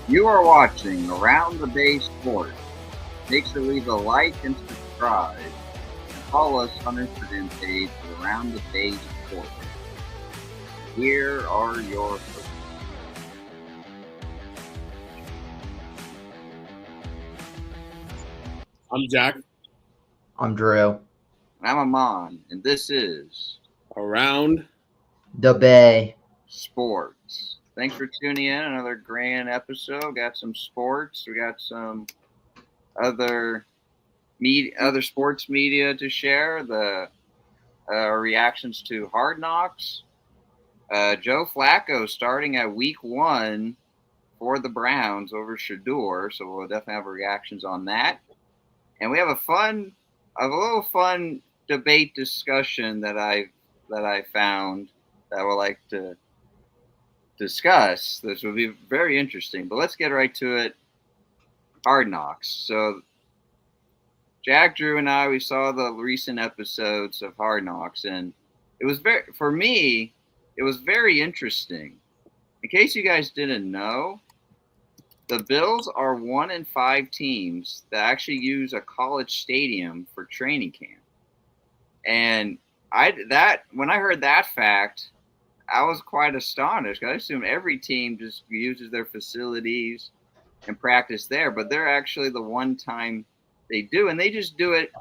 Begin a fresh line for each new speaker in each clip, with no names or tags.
You are watching Around the Bay Sports. Make sure to leave a like and subscribe. And follow us on Instagram page at Around the Bay Sports. Here are your hosts.
I'm Jack.
I'm Drew.
I'm Amon, and this is
Around.
The Bay.
Sports. Thanks for tuning in. Another grand episode. Got some sports. We got some other sports media to share. The reactions to Hard Knocks. Joe Flacco starting at week 1 for the Browns over Shador, so we'll definitely have reactions on that. And we have a little fun debate discussion that I found that I would like to discuss. This will be very interesting, but let's get right to it. Hard Knocks. So Jack, Drew, and I, we saw the recent episodes of Hard Knocks, and it was for me, it was very interesting. In case you guys didn't know, the Bills are 1 in 5 teams that actually use a college stadium for training camp. And when I heard that fact, I was quite astonished. I assume every team just uses their facilities and practice there, but they're actually the one time they do, and they just do it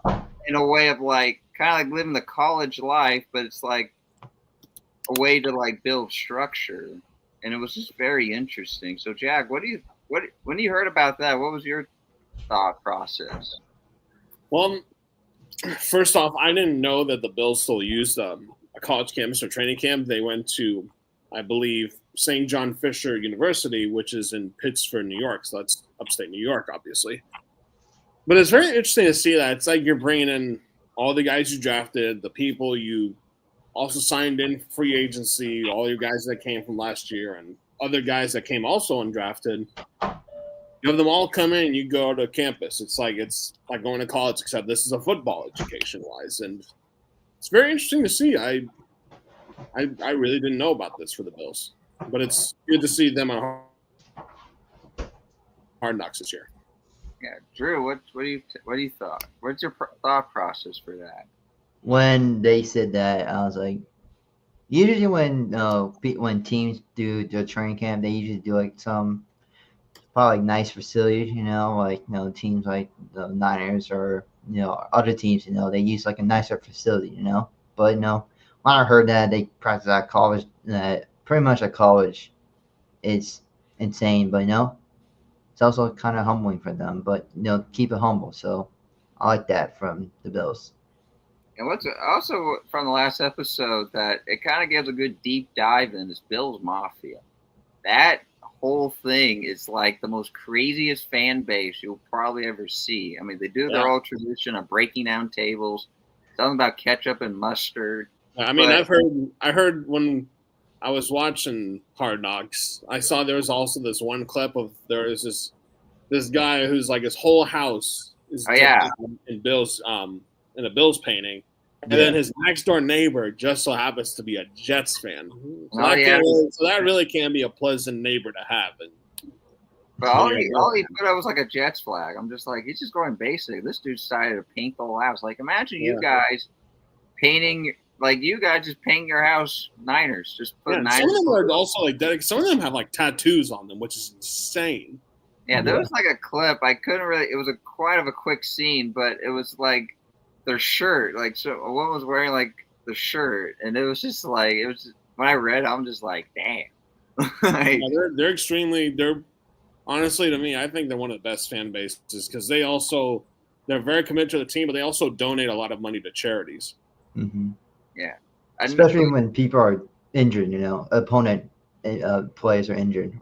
in a way of like kind of like living the college life, but it's like a way to like build structure. And it was just very interesting. So Jack, when you heard about that, what was your thought process?
Well, first off, I didn't know that the Bills still used a college campus or training camp. They went to, I believe, St. John Fisher University, which is in Pittsford, New York. So that's upstate New York, obviously. But it's very interesting to see that. It's like you're bringing in all the guys you drafted, the people you also signed in free agency, all your guys that came from last year, and other guys that came also undrafted. You have them all come in and you go to campus. It's like going to college, except this is a football education wise. And it's very interesting to see. I really didn't know about this for the Bills. But it's good to see them on Hard Knocks this year.
Yeah, Drew, what do you thought? What's your thought process for that?
When they said that, I was like, usually when teams do their training camp, they usually do like some probably like nice facilities, like teams like the Niners or other teams, they use like a nicer facility, But when I heard that they practice at college, pretty much at college, it's insane. But it's also kind of humbling for them. But keep it humble. So I like that from the Bills.
And what's also from the last episode that it kind of gives a good deep dive in is Bills Mafia. That whole thing is like the most craziest fan base you'll probably ever see. I mean, they do their old tradition of breaking down tables, something about ketchup and mustard.
I mean, I heard when I was watching Hard Knocks, I saw there was also this one clip of there is this guy who's like his whole house is in Bills in a Bills painting, and then his next door neighbor just so happens to be a Jets fan. So, that really can be a pleasant neighbor to have.
But all he put up was like a Jets flag. I'm just like, he's just going basic. This dude decided to paint the whole house. Like, imagine you guys painting. Like you guys just paint your house Niners. Just put Niners.
Some of them are also like dedicated. Some of them have like tattoos on them, which is insane.
Yeah, there was like a clip. I couldn't really. It was quite of a quick scene, but it was like their shirt. Like, so one was wearing like the shirt, and it was just like it was. When I read it, I'm just like, damn.
They're extremely. They're honestly to me, I think they're one of the best fan bases because they're very committed to the team, but they also donate a lot of money to charities.
Mm-hmm.
Yeah.
Especially when people are injured, opponent players are injured.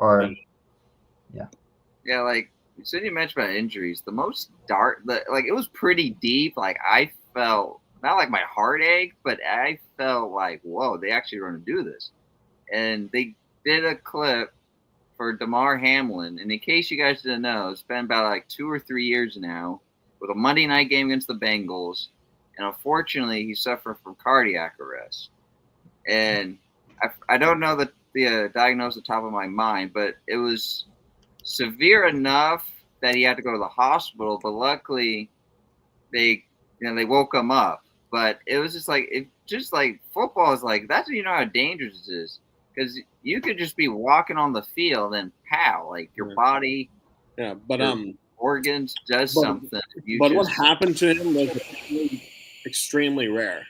Yeah, like so you mentioned about injuries. The most like it was pretty deep. Like I felt not like my heart ached, but I felt like, whoa, they actually are going to do this. And they did a clip for Damar Hamlin. And in case you guys didn't know, it's been about like 2 or 3 years now with a Monday night game against the Bengals. And unfortunately, he suffered from cardiac arrest. And I don't know the diagnosis at the top of my mind, but it was severe enough that he had to go to the hospital. But luckily, they woke him up. But it was just like football is like that's how dangerous it is, because you could just be walking on the field and pow, like your body,
but
your organs does something.
But what happened to him was extremely rare.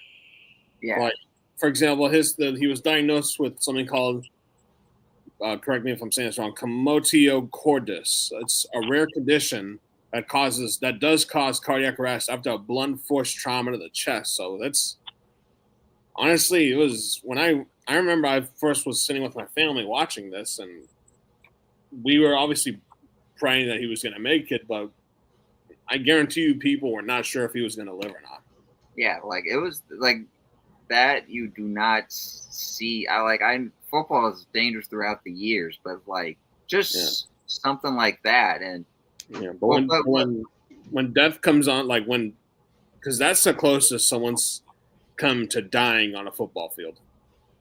Yeah.
Like, for example, he was diagnosed with something called, correct me if I'm saying this wrong, commotio cordis. It's a rare condition that does cause cardiac arrest after a blunt force trauma to the chest. So that's honestly, it was when I remember I first was sitting with my family watching this, and we were obviously praying that he was going to make it, but I guarantee you people were not sure if he was going to live or not.
Yeah, like it was like that you do not see. Football is dangerous throughout the years, but like just something like that. And
but when death comes on, like because that's the closest someone's come to dying on a football field.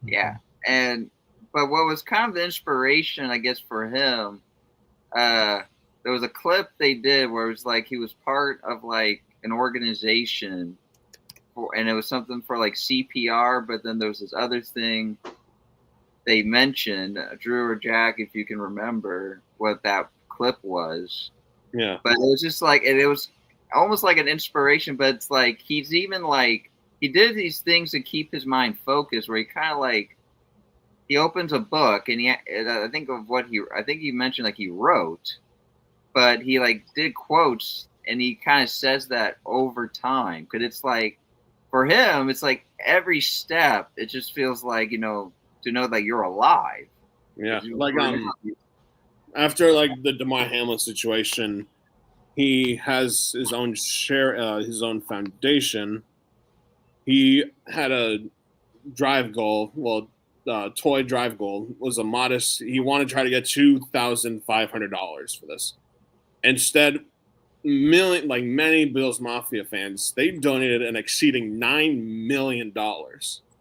Yeah, but what was kind of the inspiration, I guess, for him, there was a clip they did where it was like he was part of like an organization, and it was something for like CPR, but then there was this other thing they mentioned, Drew or Jack, if you can remember what that clip was.
Yeah.
But it was just like, it was almost like an inspiration, but it's like he's even like, he did these things to keep his mind focused, where he kind of like, he opens a book and I think he mentioned like he wrote, but he like did quotes and he kind of says that over time. Cause it's like, for him, it's like every step, it just feels like, to know that you're alive.
Yeah. Like, after like the Damar Hamlin situation, he has his own his own foundation. He had a drive goal. Well, toy drive goal was a modest. He wanted to try to get $2,500 for this. Instead, many Bills Mafia fans, they donated an exceeding $9 million.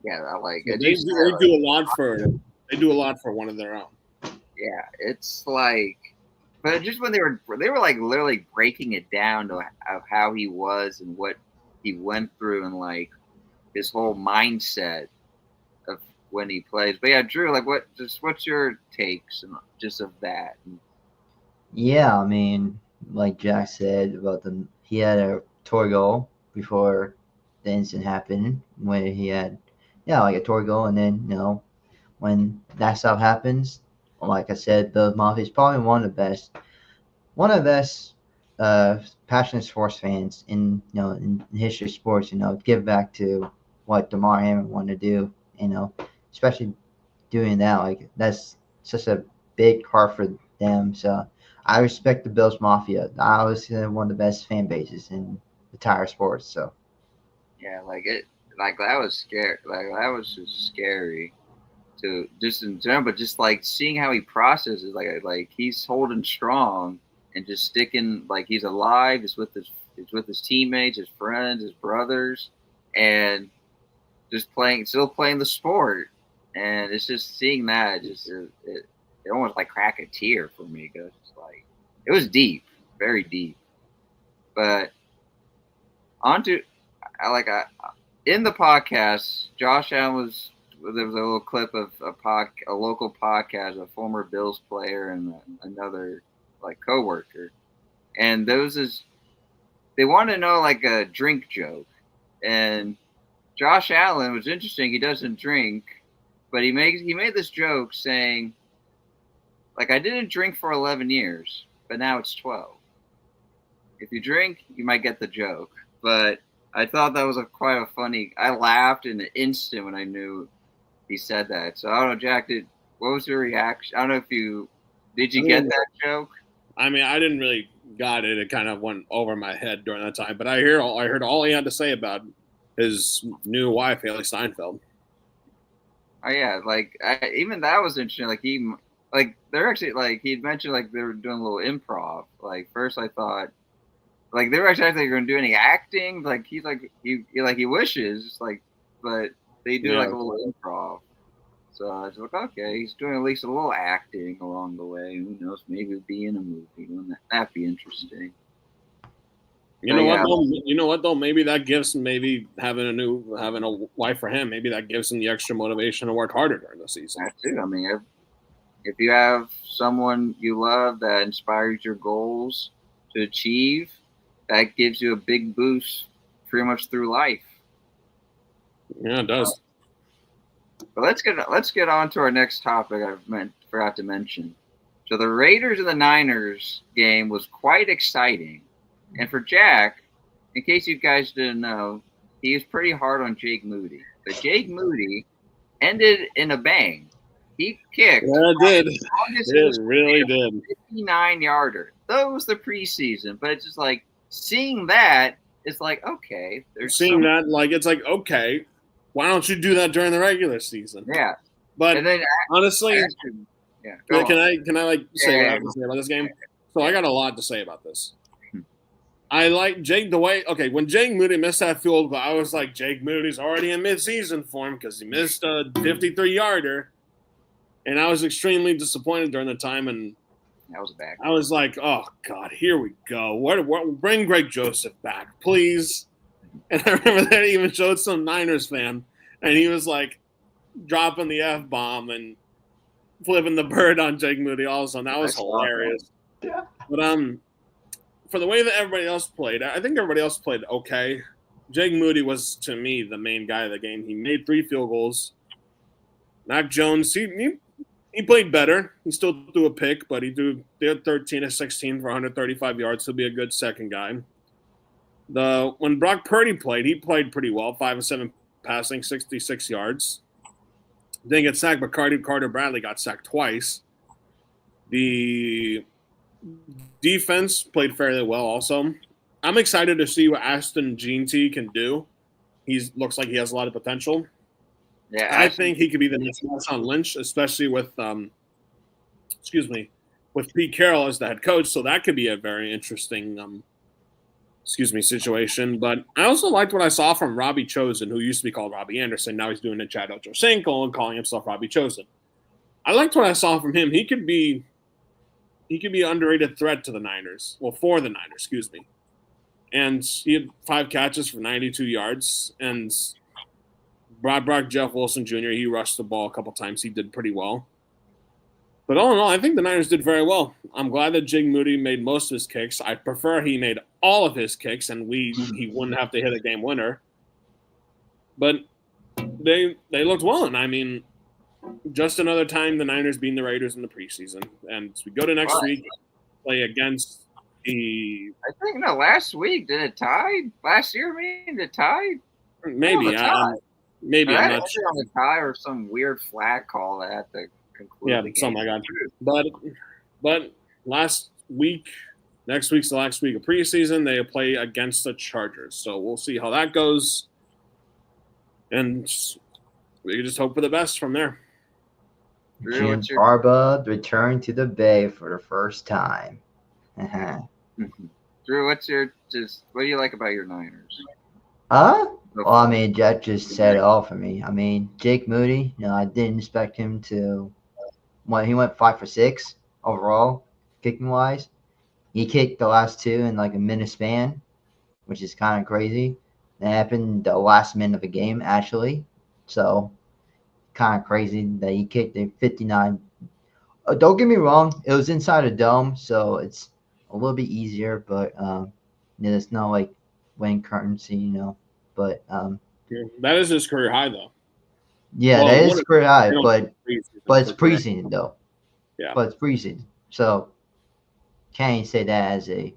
Yeah,
they do a lot for one of their own.
Yeah, it's like, but just when they were like literally breaking it down of how he was and what he went through and like his whole mindset of when he plays. But yeah, Drew, like what's your takes and just of that?
Yeah, I mean, like Jack said about he had a toy goal before the incident happened when he had, like a toy goal, and then when that stuff happens, like I said, the Mafia is probably one of the best passionate sports fans in history of sports. Give back to what Damar Hamlin wanted to do. Especially doing that, like that's such a big heart for them. So I respect the Bills Mafia. I was one of the best fan bases in entire sports. So
yeah, that was scary. Like that was just scary to just in general, but just like seeing how he processes, like he's holding strong and just sticking, like he's alive. He's with his teammates, his friends, his brothers, and just still playing the sport. And it's just seeing that, it almost like crack a tear for me, because it's like it was deep, very deep. But in the podcast, Josh Allen there was a little clip of a local podcast, a former Bills player and another like coworker, and they want to know like a drink joke, and Josh Allen was interesting. He doesn't drink, but he made this joke saying, like, I didn't drink for 11 years, but now it's 12. If you drink, you might get the joke. But I thought that was quite a funny. I laughed in an instant when I knew he said that. So I don't know, Jack. What was your reaction? I don't know if did you get that joke?
I mean, I didn't really got it. It kind of went over my head during that time. But I heard all he had to say about his new wife, Haley Steinfeld.
Oh yeah, even that was interesting. They're actually like he'd mentioned like they were doing a little improv. Like first I thought like they were actually going to do any acting. Like he wishes like, but they do like a little improv. So I was like, okay, he's doing at least a little acting along the way. Who knows? Maybe it'll be in a movie. That'd be interesting.
You know what though? You know what though? Maybe that gives him having a wife for him. Maybe that gives him the extra motivation to work harder during the season.
That too. I mean, if you have someone you love that inspires your goals to achieve, that gives you a big boost pretty much through life.
Yeah, it does.
But let's get on to our next topic. Forgot to mention. So the Raiders and the Niners game was quite exciting, and for Jack, in case you guys didn't know, he was pretty hard on Jake Moody. But Jake Moody ended in a bang. He kicked.
Yeah, it did. It really did.
59-yarder. That was the preseason, but it's just like seeing that. It's like, okay,
it's like, okay, why don't you do that during the regular season?
Yeah,
but and then, honestly, can I say what I have to say about this game? So I got a lot to say about this. I like Jake the way. Okay, when Jake Moody missed that field goal, I was like, Jake Moody's already in midseason form because he missed a 53-yarder, and I was extremely disappointed during the time. And
that was bad.
I was like, oh God, here we go. What bring Greg Joseph back, please. And I remember that he even showed some Niners fan, and he was like dropping the F-bomb and flipping the bird on Jake Moody also. And that was hilarious. Yeah. But for the way that everybody else played, I think everybody else played okay. Jake Moody was, to me, the main guy of the game. He made 3 field goals. Mac Jones, he played better. He still threw a pick, but he did 13 of 16 for 135 yards. He'll be a good second guy. When Brock Purdy played, he played pretty well. 5 of 7 passing, 66 yards. Didn't get sacked, but Carter Bradley got sacked twice. The defense played fairly well also. I'm excited to see what Aston Jeanty can do. He looks like he has a lot of potential. Yeah, I think he could be the next Marshawn Lynch, especially with Pete Carroll as the head coach. So that could be a very interesting situation. But I also liked what I saw from Robbie Chosen, who used to be called Robbie Anderson. Now he's doing it Chad Ochocinco and calling himself Robbie Chosen. I liked what I saw from him. He could be an underrated threat to the Niners. Well, for the Niners, excuse me. And he had 5 catches for 92 yards. And Brock Jeff Wilson Jr., he rushed the ball a couple times. He did pretty well. But all in all, I think the Niners did very well. I'm glad that Jake Moody made most of his kicks. I prefer he made all of his kicks, and he wouldn't have to hit a game winner. But they looked well, and I mean, just another time the Niners beating the Raiders in the preseason. And we go to next week, play against the...
I think, last week. Did it tie? Last year, did it tie?
Maybe. Maybe I'm not sure.
On the tie or some weird flag call at the conclusion.
Yeah, something like that. But next week's the last week of preseason. They play against the Chargers. So we'll see how that goes. And we can just hope for the best from there.
Jim Harbaugh returned to the Bay for the first time.
Drew, what do you like about your Niners?
Well, I mean, Jack just said it all for me. I mean, Jake Moody, I didn't expect him to. He went 5 for 6 overall, kicking wise. He kicked the last 2 in like a minute span, which is kind of crazy. That happened the last minute of the game, actually. So, kind of crazy that he kicked a 59. Don't get me wrong, it was inside a dome, so it's a little bit easier, but it's not like winning currency, But
that is his career high, though.
Yeah, that is career high, but it's preseason though.
Yeah,
but it's preseason, so can't say that as a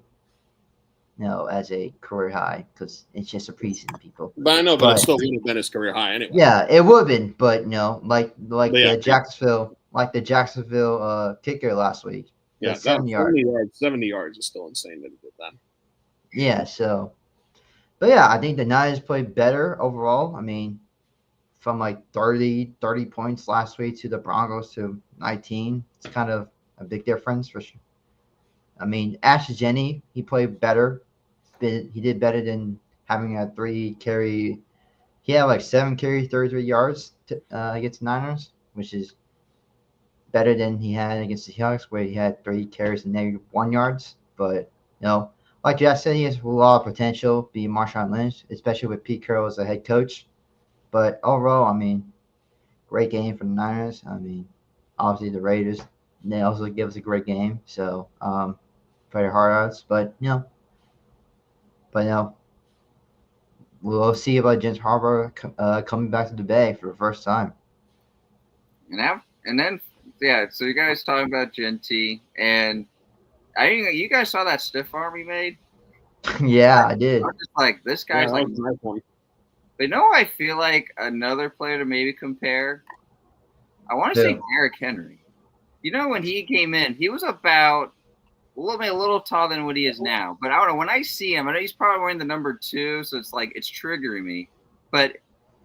career high because it's just a preseason, people.
But I know, but it still would have been his career high anyway.
Yeah, it would have been, but the Jacksonville kicker last week.
Yeah, 70 yards. 70 yards is still insane that he did that.
Yeah, so. But yeah, I think the Niners played better overall. I mean, from like 30 points last week to the Broncos to 19, it's kind of a big difference for sure. I mean, Ashley Jenny, he played better. He did better than having a 3 carry. He had like 7 carry, 33 yards against the Niners. which is better than he had against the Seahawks, where he had 3 carries and -1 yards. But like Jeff said, he has a lot of potential, being Marshawn Lynch, especially with Pete Carroll as a head coach. But overall, I mean, great game for the Niners. I mean, obviously the Raiders, they also give us a great game. So, very hard odds. But we'll see about James Harbaugh coming back to the Bay for the first time.
And then yeah, so you guys talking about Genty, and I think you guys saw that stiff arm he made.
Yeah, I did.
I was just like, this guy's
Yeah,
like.
that was a nice one.
But I feel like another player to maybe compare. I want to say Derrick Henry. When he came in, he was about a little taller than what he is now. But I don't know. When I see him, I know he's probably wearing the number 2, so it's like it's triggering me. But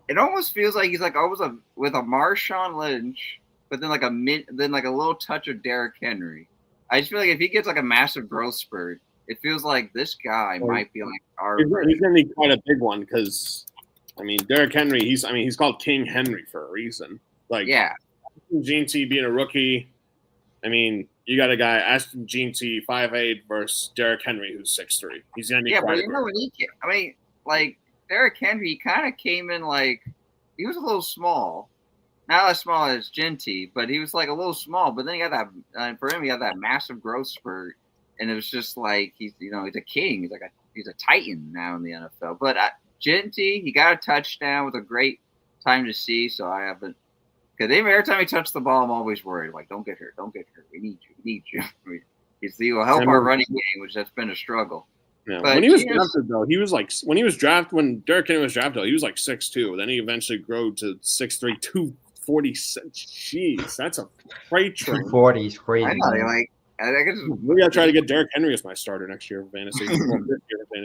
it almost feels like he's like almost with a Marshawn Lynch, but then like a little touch of Derrick Henry. I just feel like if he gets like a massive growth spurt, it feels like this guy might be like our.
He's going to be quite a big one because, I mean, Derrick Henry. He's called King Henry for a reason. Like,
yeah,
Gene T being a rookie. I mean, you got a guy Ashton Gene T 5'8" versus Derrick Henry who's 6'3". He's going to be
but
quite
when he came, I mean, like Derrick Henry, he kind of came in like he was a little small. Not as small as Genty, but he was like a little small. But then he got that for him, he had that massive growth spurt, and it was just like he's a king. He's a titan now in the NFL. But Genty, he got a touchdown with a great time to see. So I haven't, because every time he touched the ball, I'm always worried. Like, don't get hurt. We need you. He will help our running game, which that's been a struggle.
Yeah.
But
when he was drafted, though, he was like when Derrick Henry was drafted, he was like 6'2". Then he eventually grew to 6'3", 246. Jeez, that's a freight train.
240 is crazy.
I know,
Maybe I'll try to get Derrick Henry as my starter next year for fantasy.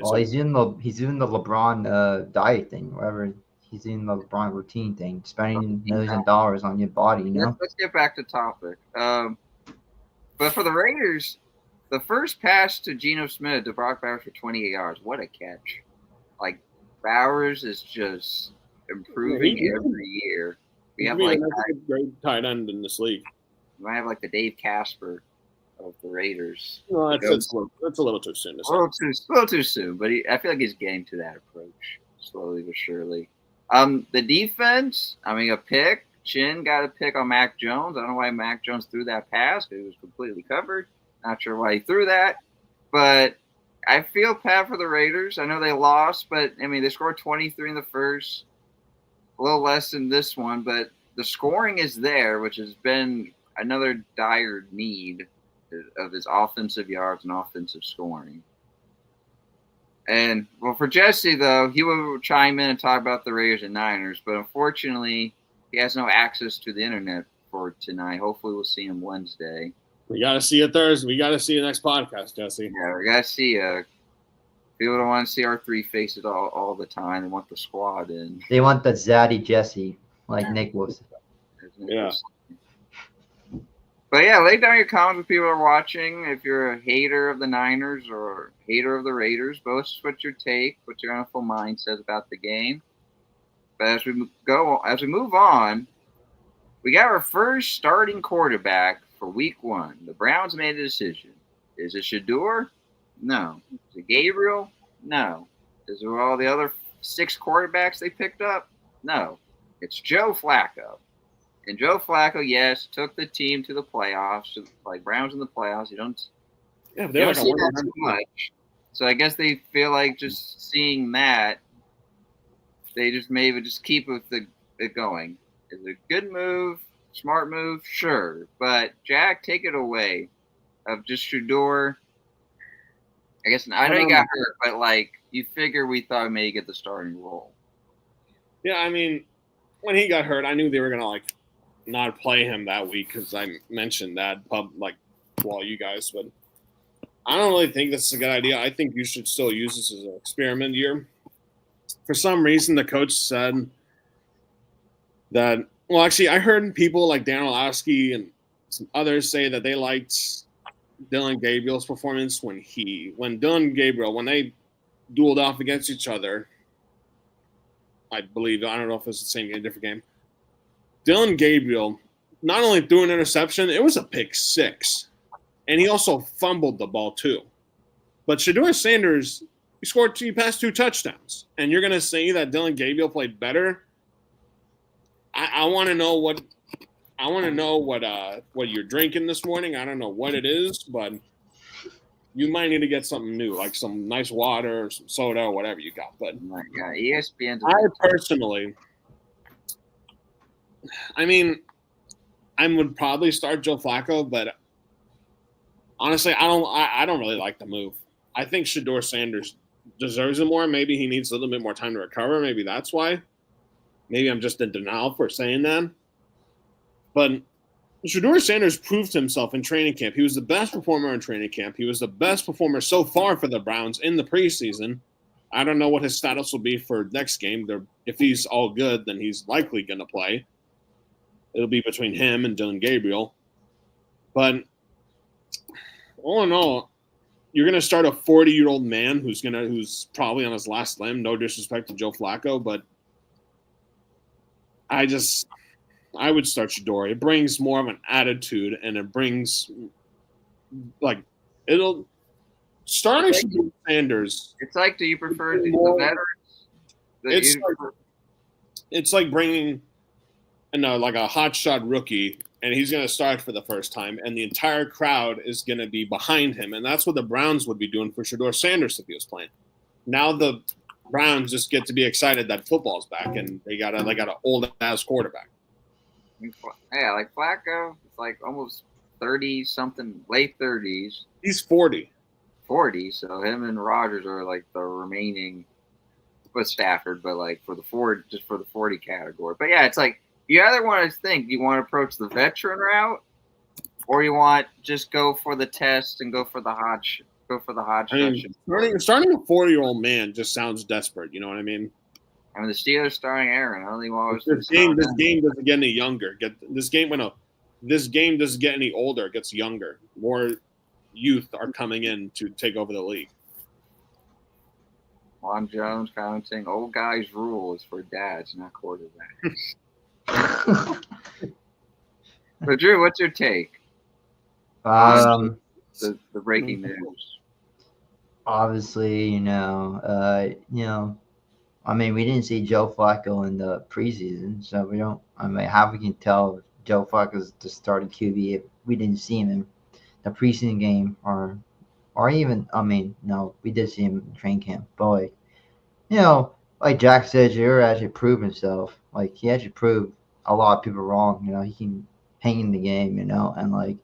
Well, he's doing the LeBron diet thing, whatever. He's doing the LeBron routine thing, spending millions of dollars on your body.
Let's get back to topic. But for the Raiders, the first pass to Geno Smith to Brock Bowers for 28 yards. What a catch! Like Bowers is just improving every year. We have like
a great tight end in this league.
We might have like the Dave Casper of the Raiders.
No, that's a little too soon.
A little too soon, but I feel like he's getting to that approach slowly but surely. The defense, a pick. Chin got a pick on Mac Jones. I don't know why Mac Jones threw that pass. It was completely covered. Not sure why he threw that, but I feel bad for the Raiders. I know they lost, but they scored 23 in the first, a little less than this one, but the scoring is there, which has been another dire need of his offensive yards and offensive scoring. And for Jesse though, he will chime in and talk about the Raiders and Niners, but unfortunately, he has no access to the internet for tonight. Hopefully, we'll see him Wednesday.
We got to see you Thursday. We got to see you next podcast, Jesse.
Yeah, we got to see you. People don't want to see our 3 faces all the time. They want the squad in.
They want the zaddy Jesse, like Nick was.
Yeah.
But yeah, lay down your comments if people are watching. If you're a hater of the Niners or hater of the Raiders, both what your take, what your own mind says about the game. But as we move on, we got our first starting quarterback for Week 1. The Browns made a decision. Is it Shador? No. Is it Gabriel? No. Is it all the other 6 quarterbacks they picked up? No. It's Joe Flacco. And Joe Flacco, yes, took the team to the playoffs, like Browns in the playoffs. You don't see that too much. So I guess they feel like just seeing that, they just maybe just keep it going. Is it a good move, smart move? Sure. But Jack, take it away of just Shador. I guess I know he got hurt, but you figure we thought he may get the starting role.
Yeah, when he got hurt, I knew they were gonna not play him that week because I mentioned that while you guys, but I don't really think this is a good idea. I think you should still use this as an experiment year. For some reason, the coach said that. Well, actually, I heard people like Dan Orlovsky and some others say that they liked Dylan Gabriel's performance when Dylan Gabriel, when they dueled off against each other. I believe, I don't know if it's the same game, different game. Dylan Gabriel not only threw an interception, it was a pick six. And he also fumbled the ball too. But Shedeur Sanders, he passed 2 touchdowns. And you're going to say that Dylan Gabriel played better? I want to know what you're drinking this morning. I don't know what it is, but you might need to get something new, like some nice water, or some soda, or whatever you got. But
yeah, ESPN.
I personally, I mean, I would probably start Joe Flacco, but honestly, I don't really like the move. I think Shedeur Sanders deserves it more. Maybe he needs a little bit more time to recover. Maybe that's why. Maybe I'm just in denial for saying that. But Shedeur Sanders proved himself in training camp. He was the best performer in training camp. He was the best performer so far for the Browns in the preseason. I don't know what his status will be for next game. If he's all good, then he's likely going to play. It'll be between him and Dylan Gabriel. But all in all, you're going to start a 40-year-old man who's probably on his last limb. No disrespect to Joe Flacco, but I would start Shedeur. It brings more of an attitude, and it brings starting Shedeur Sanders.
It's like, do you prefer the veterans?
It's like bringing like a hotshot rookie, and he's going to start for the first time, and the entire crowd is going to be behind him, and that's what the Browns would be doing for Shedeur Sanders if he was playing. Now the Browns just get to be excited that football's back, and they got an old ass quarterback.
Yeah, like Flacco, it's like almost 30 something, late 30s.
He's 40.
40, so him and Rodgers are like the remaining with Stafford, but like for the 40 category. But yeah, it's like you either want to think you want to approach the veteran route, or you want just go for the test and go for the hot shot.
Starting a 40-year-old man just sounds desperate. You know what I mean?
I mean, the Steelers starting Aaron.
This game doesn't get any younger. This game doesn't get any older. It gets younger. More youth are coming in to take over the league.
Juan Jones commenting, old guys rule is for dads, not quarterbacks. But Drew, what's your take? The breaking news.
Obviously, I mean, we didn't see Joe Flacco in the preseason, so we don't. I mean, how we can tell if Joe Flacco's the starting QB if we didn't see him in the preseason game, or even. I mean, no, we did see him in training camp, but like Jack said, Jair actually proved himself. Like he actually proved a lot of people wrong. He can hang in the game. And like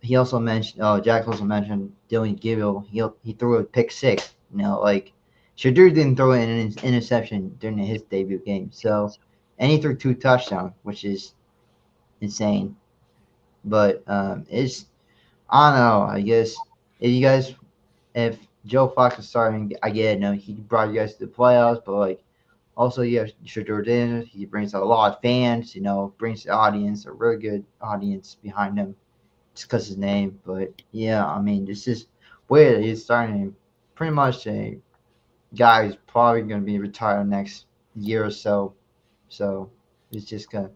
he also mentioned, Jack also mentioned Dylan Gabriel. He threw a pick six. Like. Shedeur didn't throw in an interception during his debut game, and he threw 2 touchdowns, which is insane. But I don't know. I guess if Joe Fox is starting, I get it. He brought you guys to the playoffs, but like also you have Shedeur Sanders. He brings a lot of fans. Brings the audience, a really good audience behind him, just because his name. But yeah, I mean, this is weird. He's starting pretty much a guy who's probably going to be retired next year or so. So it's kind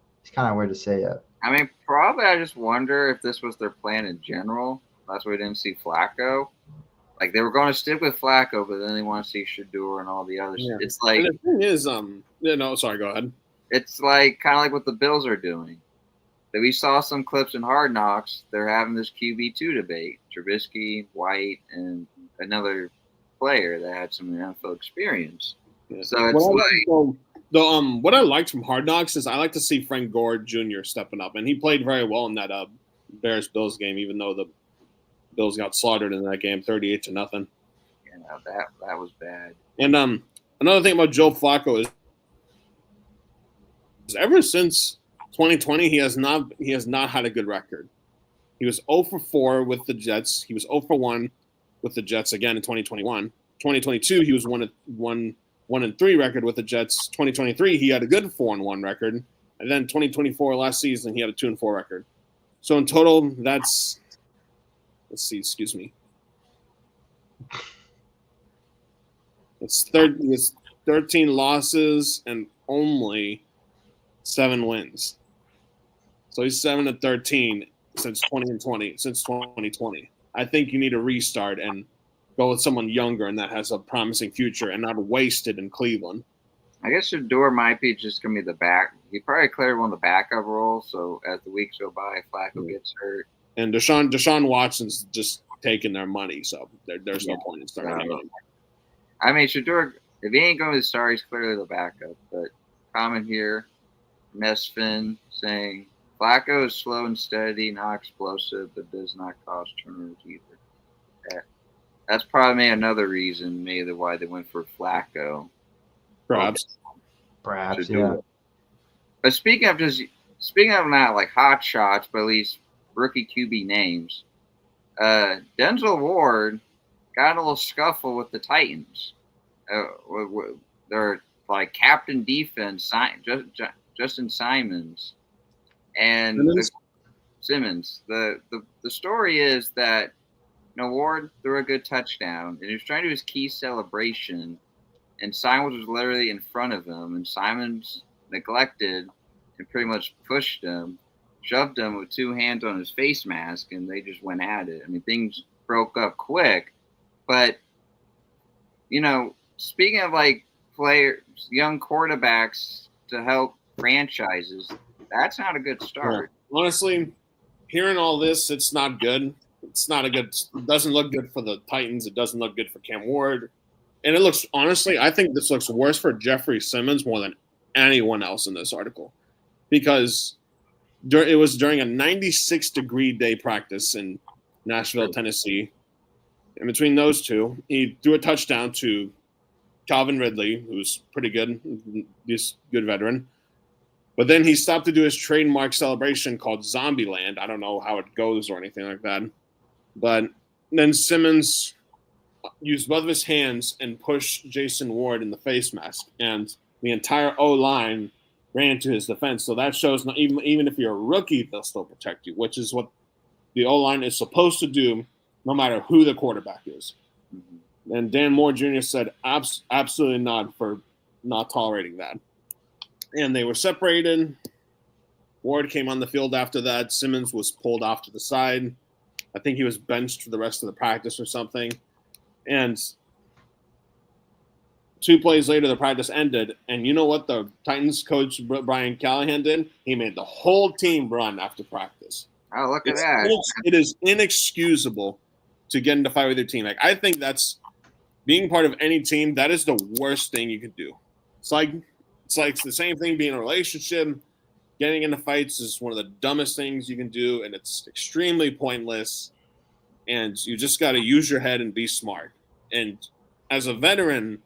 of weird to say that.
I mean, probably I just wonder if this was their plan in general. That's why we didn't see Flacco. Like they were going to stick with Flacco, but then they want to see Shedeur and all the others. Yeah. It's like
and the thing is, sorry, go ahead.
It's like kind of like what the Bills are doing. That we saw some clips in Hard Knocks. They're having this QB2 debate: Trubisky, White, and another player that had some NFL experience. Yeah. So it's
what I liked from Hard Knocks is I like to see Frank Gore Jr. stepping up, and he played very well in that Bears-Bills game, even though the Bills got slaughtered in that game, 38-0.
Yeah, that was bad.
And another thing about Joe Flacco is ever since 2020, he has not had a good record. He was 0 for 4 with the Jets. He was 0 for 1 with the Jets again in 2021. 2022, he was 1-3 record with the Jets. 2023, he had a good 4-1 record, and then 2024 last season, he had a 2-4 record. So in total, that's excuse me. It's 13 losses and only 7 wins. So he's 7-13 since 2020. I think you need to restart and go with someone younger and that has a promising future and not wasted in Cleveland.
I guess Shador might be just going to be the back. He probably cleared one of the backup roles. So as the weeks go by, Flacco gets hurt.
And Deshaun Watson's just taking their money, so there's no point in starting him anymore.
I mean, Shador, if he ain't going to start, he's clearly the backup. But comment here, Mesfin saying Flacco is slow and steady, not explosive, but does not cause turnovers either. That's probably another reason maybe why they went for Flacco.
Perhaps,
yeah.
But speaking of not like hot shots, but at least rookie QB names, Denzel Ward got in a little scuffle with the Titans. They're like captain defense, Justin Simons, and Simmons. The story is that Ward threw a good touchdown, and he was trying to do his key celebration, and Simons was literally in front of him, and Simons neglected and pretty much pushed him, shoved him with two hands on his face mask, and they just went at it. I mean, things broke up quick, but speaking of like players, young quarterbacks to help franchises, that's not a good start.
Yeah. Honestly, hearing all this, it's not good. It doesn't look good for the Titans. It doesn't look good for Cam Ward. And it looks, honestly, I think this looks worse for Jeffrey Simmons more than anyone else in this article. Because it was during a 96-degree day practice in Nashville, Tennessee. And between those two, he threw a touchdown to Calvin Ridley, who's pretty good. He's a good veteran. But then he stopped to do his trademark celebration called Zombieland. I don't know how it goes or anything like that. But then Simmons used both of his hands and pushed Jason Ward in the face mask. And the entire O-line ran to his defense. So that shows even if you're a rookie, they'll still protect you, which is what the O-line is supposed to do no matter who the quarterback is. Mm-hmm. And Dan Moore Jr. said absolutely not for not tolerating that. And they were separated. Ward came on the field after that. Simmons was pulled off to the side. I think he was benched for the rest of the practice or something. And 2 plays later, the practice ended. And you know what the Titans coach, Brian Callahan, did? He made the whole team run after practice.
Oh, look at that.
It is inexcusable to get into a fight with your team. Like, I think that's being part of any team, that is the worst thing you could do. It's like the same thing being in a relationship. Getting into fights is one of the dumbest things you can do, and it's extremely pointless. And you just got to use your head and be smart. And as a veteran,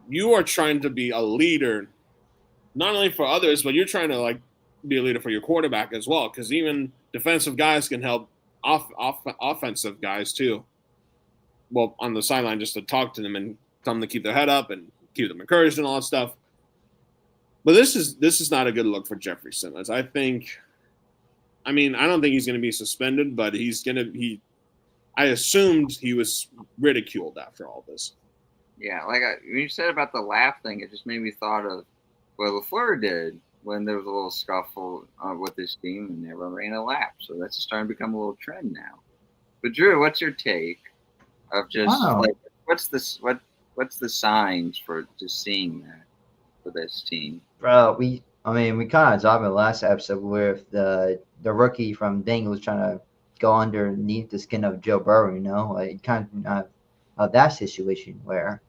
you are trying to be a leader, not only for others, but you're trying to be a leader for your quarterback as well. Because even defensive guys can help offensive guys too. Well, on the sideline, just to talk to them and tell them to keep their head up and keep them encouraged and all that stuff. But this is not a good look for Jeffrey Simmons. I don't think he's going to be suspended, but I assumed he was ridiculed after all this.
Yeah, when you said about the laugh thing, it just made me thought of what LaFleur did when there was a little scuffle with his team and they ran a lap. So that's starting to become a little trend now. But Drew, what's your take of just what's the signs for just seeing that for this team?
Bro, we kind of talked about last episode with the rookie from Bengals trying to go underneath the skin of Joe Burrow, kind of that situation where,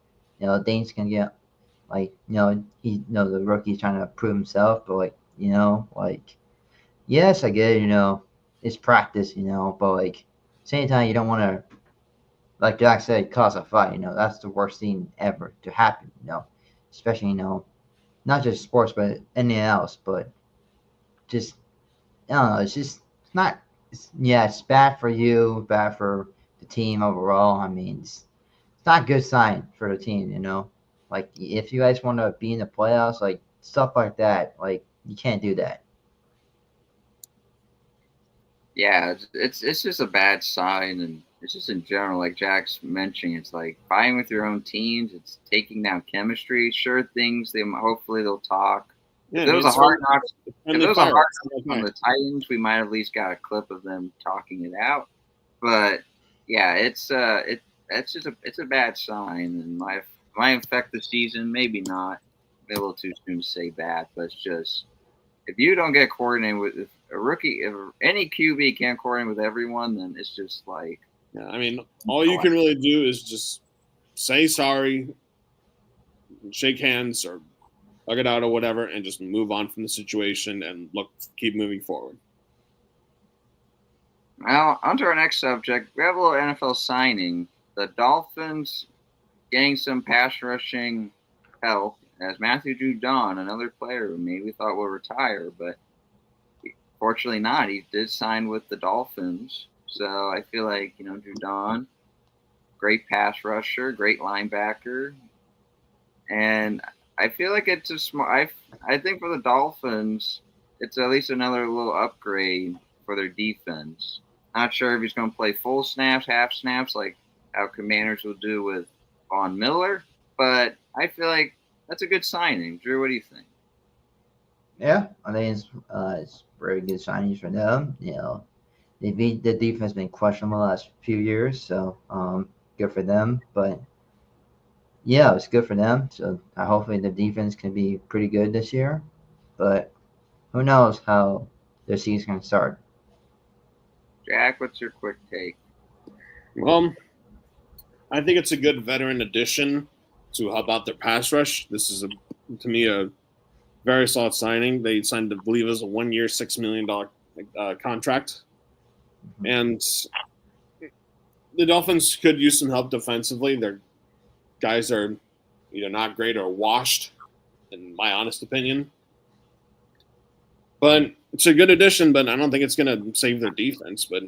things can get the rookie's trying to prove himself, but yes, I get it, it's practice, but same time you don't want to, like Jack said, cause a fight, that's the worst thing ever to happen, especially, not just sports, but anything else, but just, I don't know, it's bad for you, bad for the team overall. I mean, it's not a good sign for the team, if you guys want to be in the playoffs, stuff like that, you can't do that.
Yeah, it's just a bad sign, and it's just in general, like Jack's mentioning, it's like fighting with your own teams. It's taking down chemistry. Sure, hopefully they'll talk,
Yeah,
If it was a hard knock, if
friendly
it was a
fire.
hard knock on the Titans, we might have at least got a clip of them talking it out. But yeah, it's a bad sign, and might affect the season. Maybe not. Maybe a little too soon to say bad, but it's just if you don't get coordinated with if a rookie, if any QB can't coordinate with everyone, then it's just like.
Yeah, I mean, all you can really do is just say sorry, shake hands, or hug it out or whatever, and just move on from the situation and keep moving forward.
Well, on to our next subject. We have a little NFL signing. The Dolphins getting some pass rushing help as Matthew Judon, another player who maybe we thought would retire, but fortunately not. He did sign with the Dolphins. So I feel like, Judon, great pass rusher, great linebacker. And I feel like it's a smart. I think for the Dolphins, it's at least another little upgrade for their defense. Not sure if he's going to play full snaps, half snaps, like how Commanders will do with Von Miller, but I feel like that's a good signing. Drew, what do you think?
Yeah, I think it's very good signings for them. The defense has been questionable the last few years, so good for them. But yeah, it's good for them. So hopefully the defense can be pretty good this year. But who knows how their season can start?
Jack, what's your quick take?
Well, I think it's a good veteran addition to help out their pass rush. This is, to me, a very solid signing. They signed, I believe, it was a 1 year, $6 million contract. Mm-hmm. And the Dolphins could use some help defensively. Their guys are either not great or washed, in my honest opinion. But it's a good addition, but I don't think it's going to save their defense. But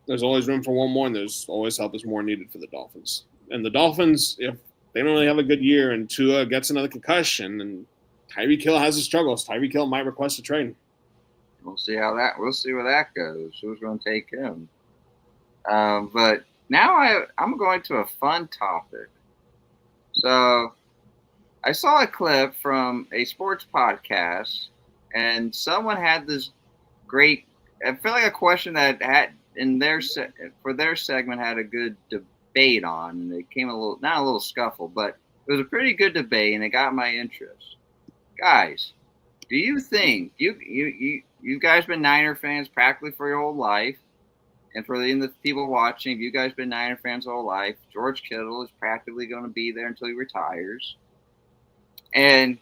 there's always room for one more, and there's always help is more needed for the Dolphins. And the Dolphins, if they don't really have a good year and Tua gets another concussion and Tyreek Hill has his struggles, Tyreek Hill might request a trade.
We'll see where that goes. Who's going to take him? But now I'm going to a fun topic. So I saw a clip from a sports podcast, and someone had this great. I feel like a question that had for their segment had a good debate on, and it came not a little scuffle, but it was a pretty good debate, and it got my interest. Guys, do you think you guys been Niner fans practically for your whole life? And for the people watching, if you guys been Niner fans all life, George Kittle is practically going to be there until he retires. And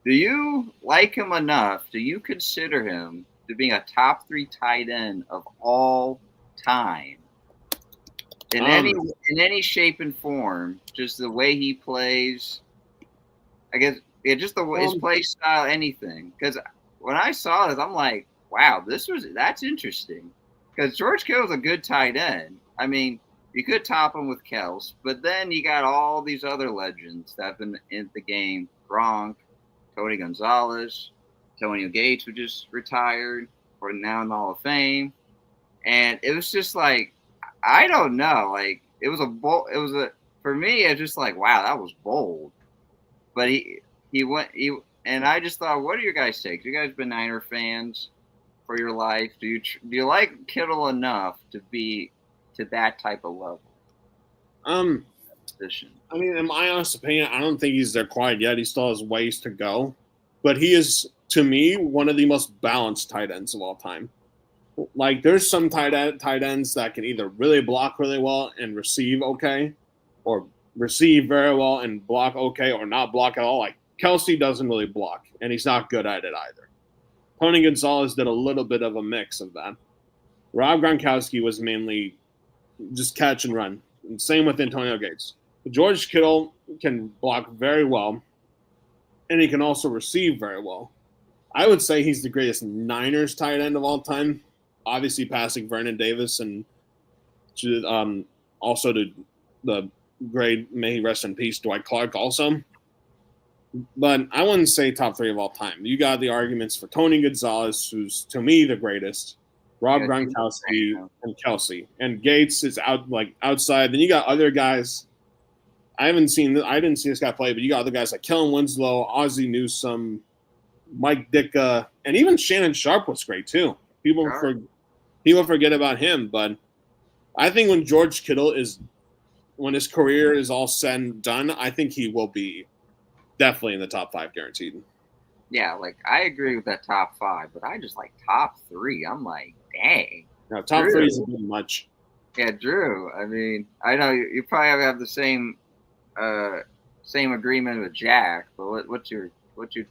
do you like him enough? Do you consider him to being a top 3 tight end of all time in any shape and form? Just the way he plays, I guess. Yeah, just his play style, anything. Because when I saw this, I'm like, wow, that's interesting. Because George Kittle's a good tight end. I mean, you could top him with Kels, but then you got all these other legends that have been in the game. Gronk, Tony Gonzalez, Antonio Gates, who just retired, or now in the Hall of Fame. And it was just like, I don't know. Like, it was for me, it's just like, wow, that was bold. But and I just thought, what are your guys' takes? You guys been Niner fans for your life? Do you like Kittle enough to be to that type of level? Position.
I mean, in my honest opinion, I don't think he's there quite yet. He still has ways to go, but he is, to me, one of the most balanced tight ends of all time. Like, there's some tight ends that can either really block really well and receive okay, or receive very well and block okay, or not block at all. Like, Kelsey doesn't really block, and he's not good at it either. Tony Gonzalez did a little bit of a mix of that. Rob Gronkowski was mainly just catch and run. And same with Antonio Gates. George Kittle can block very well, and he can also receive very well. I would say he's the greatest Niners tight end of all time, obviously passing Vernon Davis and also to the great, may he rest in peace, Dwight Clark also. But I wouldn't say top 3 of all time. You got the arguments for Tony Gonzalez, who's, to me, the greatest, Rob Gronkowski, and Kelsey. And Gates is outside. Then you got other guys I didn't see this guy play, but you got other guys like Kellen Winslow, Ozzie Newsome, Mike Ditka, and even Shannon Sharp was great too. People forget about him, but I think when his career is all said and done, I think he will be definitely in the top 5 guaranteed.
Yeah, like I agree with that top 5, but I just like top 3. I'm like, dang.
Now, top 3 is a bit much.
Yeah, Drew. I mean, I know you probably have the same agreement with Jack, but what's your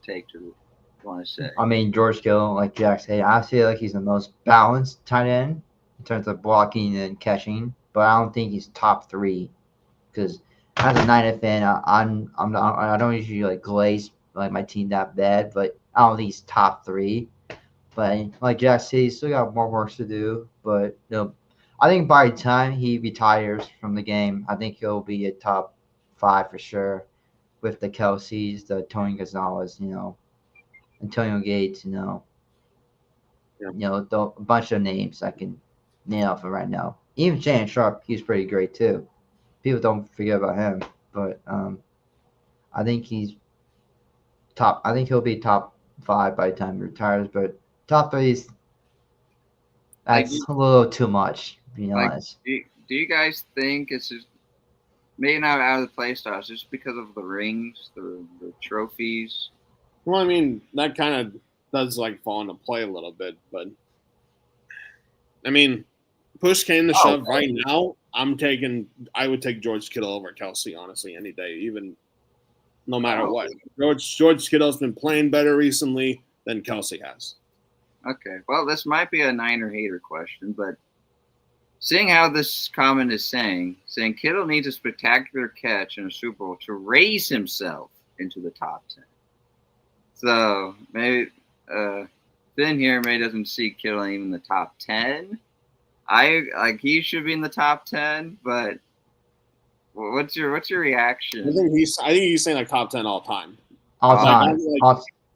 take to want to say?
I mean, George Kittle, like Jack said, I feel like he's the most balanced tight end in terms of blocking and catching, but I don't think he's top 3 because as a Niner fan, I don't usually like glaze like my team that bad, but I don't think he's top 3. But like Jack said, he's still got more work to do. But I think by the time he retires from the game, I think he'll be a top 5 for sure, with the Kelseys, the Tony Gonzalez, Antonio Gates, a bunch of names I can nail for right now. Even Shannon Sharp, he's pretty great too. People don't forget about him, but I think he's top. I think he'll be top 5 by the time he retires. But top 3 is a little too much, to be honest.
Do you guys think it's just maybe not out of the play styles, just because of the rings, the trophies?
Well, I mean, that kind of does like fall into play a little bit, but I mean, push came to shove right now. I would take George Kittle over Kelsey, honestly, any day, even no matter what. George Kittle's been playing better recently than Kelsey has.
Okay, well, this might be a Niner hater question, but seeing how this comment is saying Kittle needs a spectacular catch in a Super Bowl to raise himself into the top 10. So maybe Finn here maybe doesn't see Kittle even in the top 10. He should be in the top 10, but what's your reaction?
I think he's saying like top 10 all time.
All time.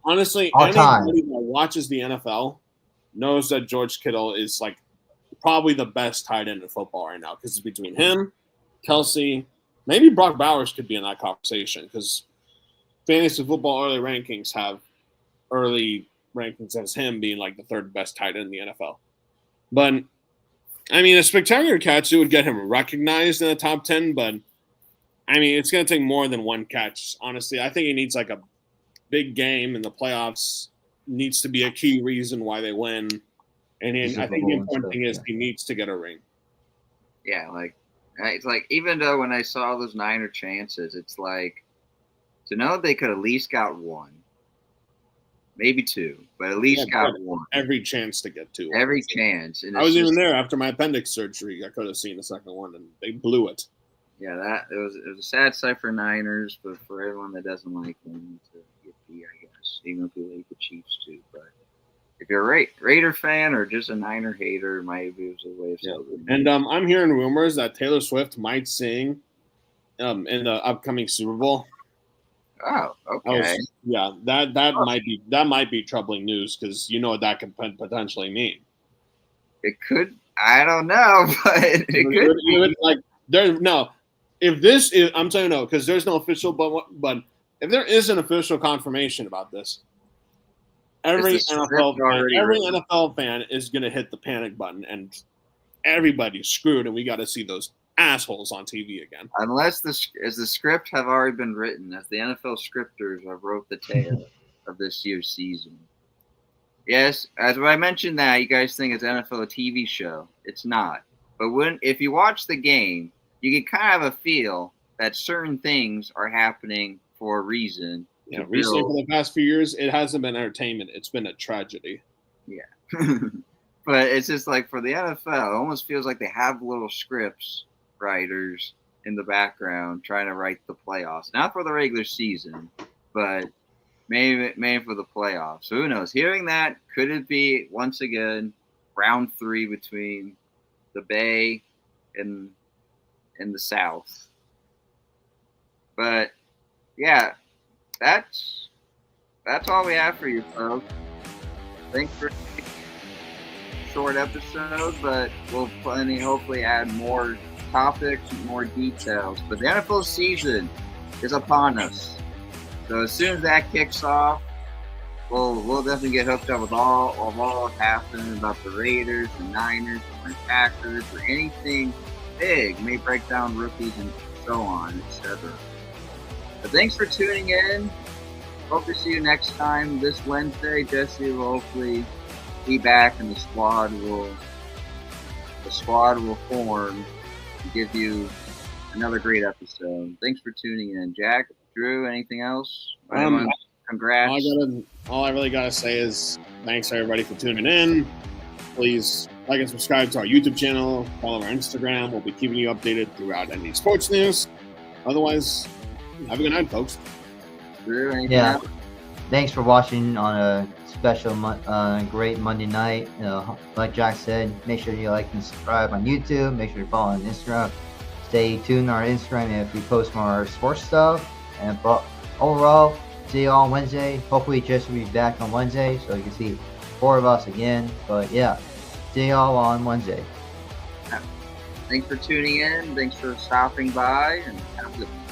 Honestly,
all
anybody
time.
that watches the NFL knows that George Kittle is like probably the best tight end in football right now, because it's between him, Kelsey, maybe Brock Bowers could be in that conversation, because fantasy football early rankings have early rankings as him being like the 3rd best tight end in the NFL. But I mean, a spectacular catch, it would get him recognized in the top 10, but I mean, it's going to take more than one catch. Honestly, I think he needs like a big game in the playoffs. Needs to be a key reason why they win. And I think the important thing is he needs to get a ring.
Yeah, it's like, even though when I saw those Niner chances, it's like, to know they could at least got 1, maybe 2, but at least got 1.
Every chance to get 2.
Every chance. And
I was even there after my appendix surgery. I could have seen the second one, and they blew it.
Yeah, it was a sad sight for Niners, but for everyone that doesn't like them, to get beat, I guess. Even if you like the Chiefs too, but if you're a Raider fan or just a Niner hater, maybe it was a way of celebrating.
And I'm hearing rumors that Taylor Swift might sing in the upcoming Super Bowl.
Oh, okay.
That might be troubling news, because you know what that could potentially mean.
It could. I don't know, but it could.
If this is, I'm telling you no, because there's no official, but if there is an official confirmation about this, every NFL fan is going to hit the panic button, and everybody's screwed, and we got to see those assholes on TV again.
Unless the script have already been written, as the NFL scripters have wrote the tale of this year's season. Yes, as I mentioned that, you guys think it's NFL a TV show. It's not. But if you watch the game, you can kind of have a feel that certain things are happening for a reason.
Yeah, recently for the past few years, it hasn't been entertainment. It's been a tragedy.
Yeah. But it's just like for the NFL, it almost feels like they have little scripts writers in the background trying to write the playoffs. Not for the regular season, but maybe for the playoffs. So who knows? Hearing that, could it be once again round 3 between the Bay and the South? But yeah, that's all we have for you folks. Thanks for short episode, but we'll hopefully add more topics, more details. But the NFL season is upon us. So as soon as that kicks off, we'll definitely get hooked up with all happening about the Raiders, the Niners, the Packers, or anything big. May break down rookies and so on, etc. But thanks for tuning in. Hope to see you next time this Wednesday. Jesse will hopefully be back, and the squad will form and give you another great episode. Thanks for tuning in, Jack. Drew, anything else? Congrats.
All I really gotta say is thanks everybody for tuning in. Please like and subscribe to our YouTube channel. Follow our Instagram. We'll be keeping you updated throughout any sports news. Otherwise, have a good night, folks.
Drew, anything else?
Thanks for watching on a special, great Monday night. Like Jack said, make sure you like and subscribe on YouTube. Make sure you follow on Instagram. Stay tuned on our Instagram if we post more sports stuff. And overall, see you all on Wednesday. Hopefully, Jess will be back on Wednesday so you can see 4 of us again. But yeah, see you all on Wednesday.
Thanks for tuning in. Thanks for stopping by, and have a good one.